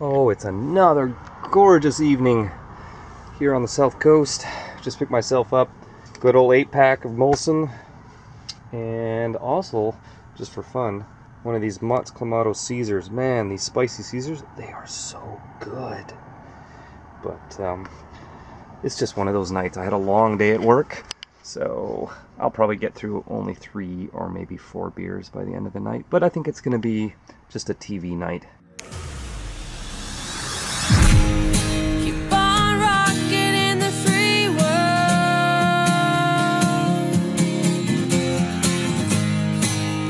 Oh, it's another gorgeous evening here on the south coast. Just picked myself up good old 8-pack of Molson, and also, just for fun, one of these Mott's Clamato Caesars. Man, these spicy Caesars, they are so good. But it's just one of those nights. I had a long day at work, so I'll probably get through only 3 or maybe 4 beers by the end of the night. But I think it's going to be just a TV night. Keep on rocking in the free world.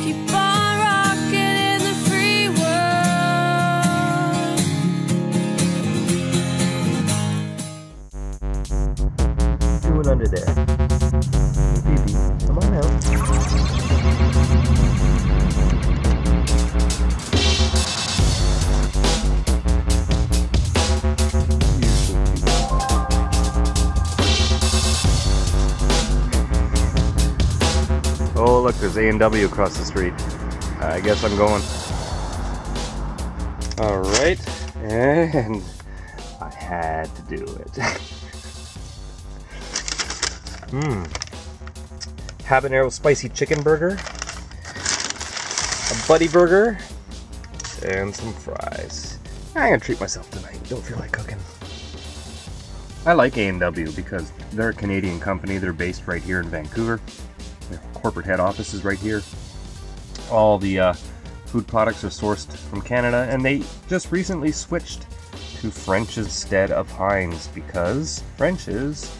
Keep on rocking in the free world. Doing under there. Baby, come on out. Oh, look, there's A&W across the street. I guess I'm going. All right, and I had to do it. Habanero spicy chicken burger, a buddy burger, and some fries. I'm gonna treat myself tonight. Don't feel like cooking. I like A&W because they're a Canadian company. They're based right here in Vancouver. Their corporate head office is right here. All the food products are sourced from Canada, and they just recently switched to French instead of Heinz because French's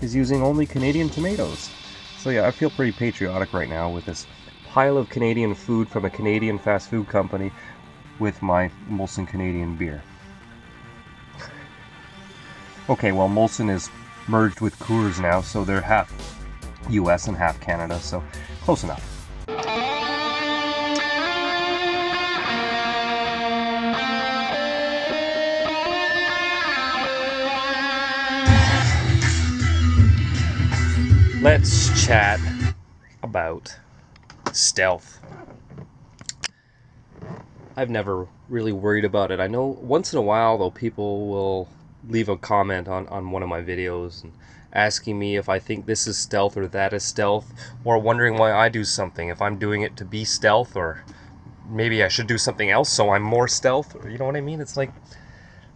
is using only Canadian tomatoes. So yeah, I feel pretty patriotic right now with this pile of Canadian food from a Canadian fast food company with my Molson Canadian beer. Okay, well, Molson is merged with Coors now, so they're half US and half Canada, so close enough. Let's chat about stealth. I've never really worried about it. I know once in a while, though, people will leave a comment on one of my videos and asking me if I think this is stealth or that is stealth, or wondering why I do something, if I'm doing it to be stealth, or maybe I should do something else so I'm more stealth, or you know what I mean? It's like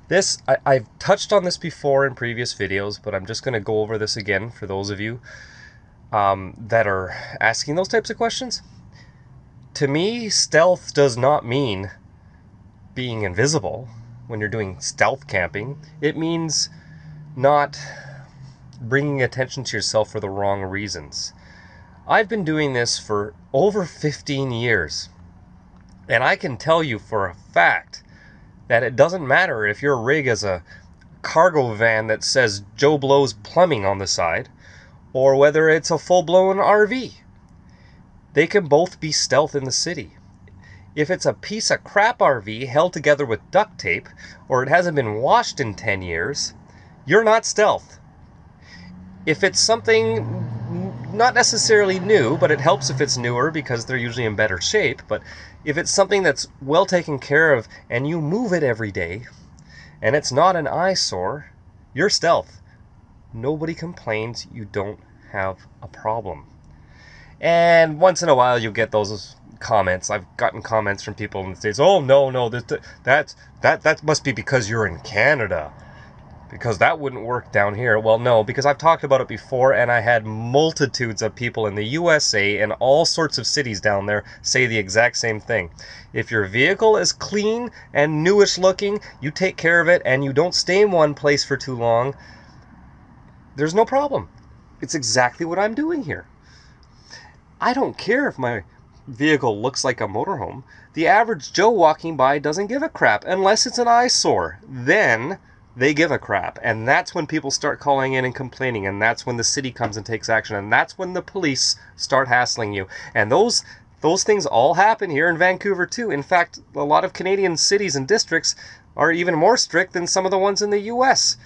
this, I've touched on this before in previous videos, but I'm just going to go over this again for those of you that are asking those types of questions. To me, stealth does not mean being invisible when you're doing stealth camping. It means not bringing attention to yourself for the wrong reasons. I've been doing this for over 15 years, and I can tell you for a fact that it doesn't matter if your rig is a cargo van that says Joe Blow's Plumbing on the side, or whether it's a full-blown RV. They can both be stealth in the city. If it's a piece of crap RV held together with duct tape, or it hasn't been washed in 10 years, you're not stealth. If it's something not necessarily new, but it helps if it's newer because they're usually in better shape, but if it's something that's well taken care of and you move it every day, and it's not an eyesore, you're stealth. Nobody complains you don't have a problem. And once in a while you get those comments. I've gotten comments from people in the States, oh no, that must be because you're in Canada, because that wouldn't work down here. Well, no, because I've talked about it before, and I had multitudes of people in the USA and all sorts of cities down there say the exact same thing. If your vehicle is clean and newish looking, you take care of it, and you don't stay in one place for too long, there's no problem. It's exactly what I'm doing here. I don't care if my vehicle looks like a motorhome. The average Joe walking by doesn't give a crap unless it's an eyesore. Then they give a crap, and that's when people start calling in and complaining, and that's when the city comes and takes action, and that's when the police start hassling you. And those things all happen here in Vancouver too. In fact, a lot of Canadian cities and districts are even more strict than some of the ones in the US.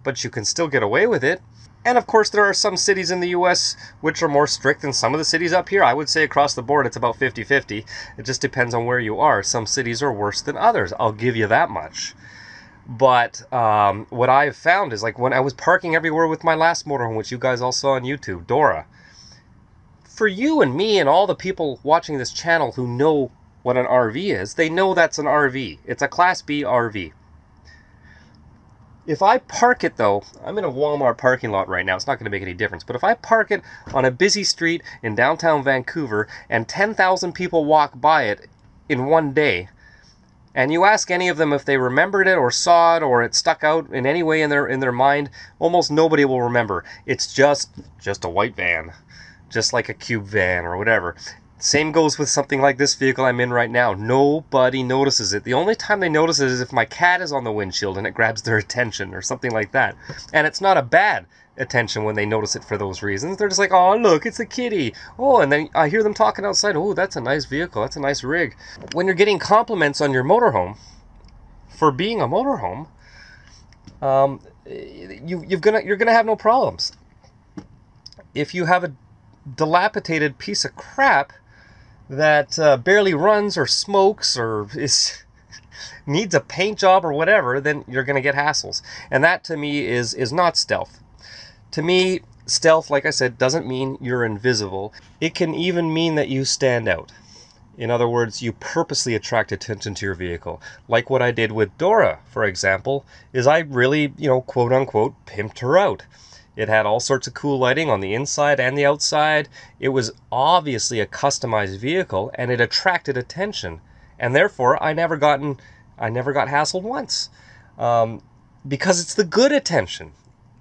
But you can still get away with it. And of course, there are some cities in the US which are more strict than some of the cities up here. I would say across the board, it's about 50-50. It just depends on where you are. Some cities are worse than others. I'll give you that much. But what I've found is, like, when I was parking everywhere with my last motorhome, which you guys all saw on YouTube, Dora, for you and me and all the people watching this channel who know what an RV is, they know that's an RV. It's a Class B RV. If I park it, though, I'm in a Walmart parking lot right now. It's not going to make any difference. But if I park it on a busy street in downtown Vancouver and 10,000 people walk by it in one day, and you ask any of them if they remembered it or saw it or it stuck out in any way in their mind, almost nobody will remember. It's just a white van, just like a cube van or whatever. Same goes with something like this vehicle I'm in right now. Nobody notices it. The only time they notice it is if my cat is on the windshield and it grabs their attention or something like that. And it's not a bad attention when they notice it for those reasons. They're just like, oh, look, it's a kitty. Oh, and then I hear them talking outside. Oh, that's a nice vehicle. That's a nice rig. When you're getting compliments on your motorhome for being a motorhome, you're gonna have no problems. If you have a dilapidated piece of crap that barely runs or smokes or needs a paint job or whatever, then you're going to get hassles. And that, to me, is not stealth. To me, stealth, like I said, doesn't mean you're invisible. It can even mean that you stand out. In other words, you purposely attract attention to your vehicle. Like what I did with Dora, for example, is I really, quote unquote, pimped her out. It had all sorts of cool lighting on the inside and the outside. It was obviously a customized vehicle, and it attracted attention. And therefore, I never got hassled once, because it's the good attention.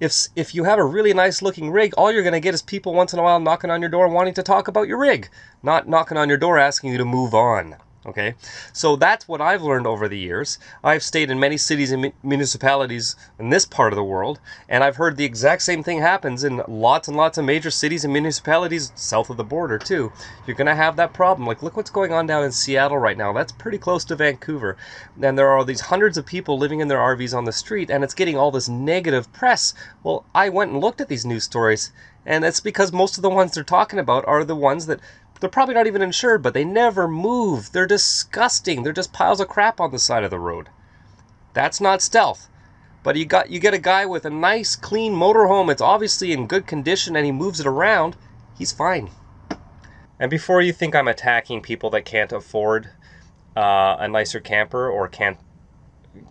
If you have a really nice looking rig, all you're going to get is people once in a while knocking on your door wanting to talk about your rig, not knocking on your door asking you to move on. Okay, so that's what I've learned over the years. I've stayed in many cities and municipalities in this part of the world, and I've heard the exact same thing happens in lots and lots of major cities and municipalities south of the border too. You're going to have that problem. Like, look what's going on down in Seattle right now. That's pretty close to Vancouver. And there are these hundreds of people living in their RVs on the street, and it's getting all this negative press. Well, I went and looked at these news stories, and it's because most of the ones they're talking about are the ones that they're probably not even insured, but they never move. They're disgusting. They're just piles of crap on the side of the road. That's not stealth. But you get a guy with a nice, clean motorhome. It's obviously in good condition, and he moves it around. He's fine. And before you think I'm attacking people that can't afford a nicer camper or can't,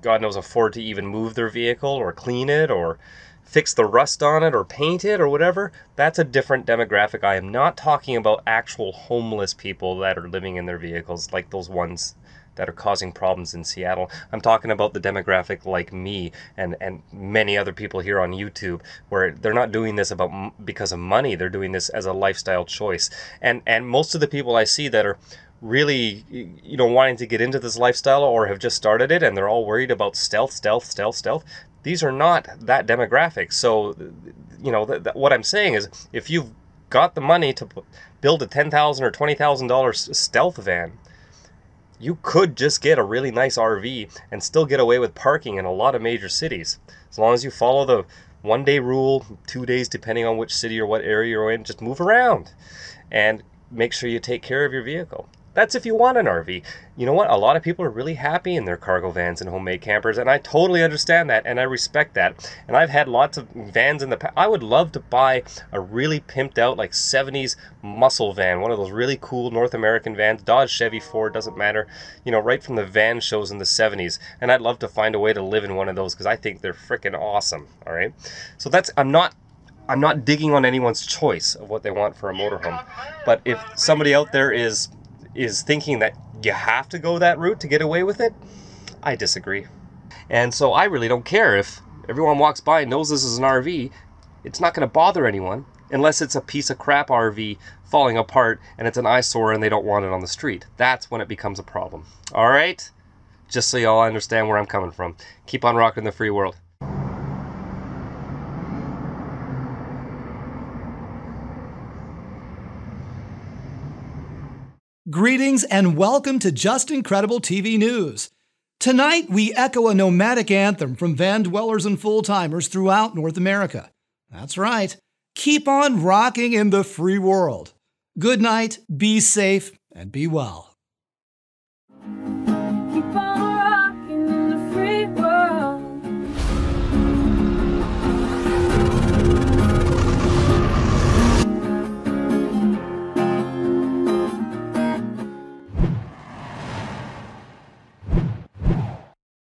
God knows, afford to even move their vehicle or clean it or fix the rust on it or paint it or whatever, that's a different demographic. I am not talking about actual homeless people that are living in their vehicles like those ones that are causing problems in Seattle. I'm talking about the demographic like me and many other people here on YouTube, where they're not doing this because of money. They're doing this as a lifestyle choice. And most of the people I see that are really, wanting to get into this lifestyle or have just started it, and they're all worried about stealth. These are not that demographic. So, what I'm saying is, if you've got the money to build a $10,000 or $20,000 stealth van, you could just get a really nice RV and still get away with parking in a lot of major cities. As long as you follow the 1-day rule, 2 days depending on which city or what area you're in, just move around and make sure you take care of your vehicle. That's if you want an RV. You know what? A lot of people are really happy in their cargo vans and homemade campers, and I totally understand that, and I respect that. And I've had lots of vans in the past. I would love to buy a really pimped out, like 70s muscle van, one of those really cool North American vans, Dodge, Chevy, Ford, doesn't matter, right from the van shows in the 70s. And I'd love to find a way to live in one of those because I think they're freaking awesome. All right? So I'm not digging on anyone's choice of what they want for a motorhome. But if somebody out there is thinking that you have to go that route to get away with it, I disagree. And so I really don't care if everyone walks by and knows this is an RV. It's not going to bother anyone unless it's a piece of crap RV falling apart and it's an eyesore and they don't want it on the street. That's when it becomes a problem. All right? Just so y'all understand where I'm coming from. Keep on rocking the free world. Greetings and welcome to Just Incredible TV News. Tonight, we echo a nomadic anthem from van dwellers and full-timers throughout North America. That's right. Keep on rocking in the free world. Good night, be safe, and be well.